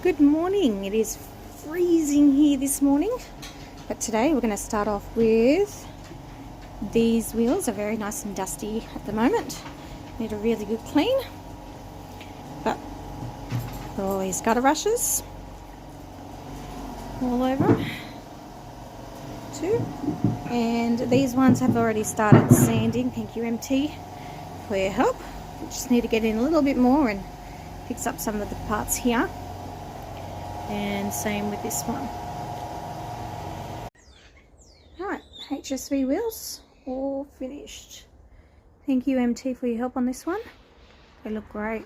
Good morning. It is freezing here this morning, but today we're going to start off with these wheels. Are very nice and dusty at the moment. Need a really good clean, but all these gutter rushes all over too. And these ones have already started sanding. Thank you, MT, for your help. We just need to get in a little bit more and fix up some of the parts here. And same with this one. Alright, HSV wheels all finished. Thank you, MT, for your help on this one. They look great.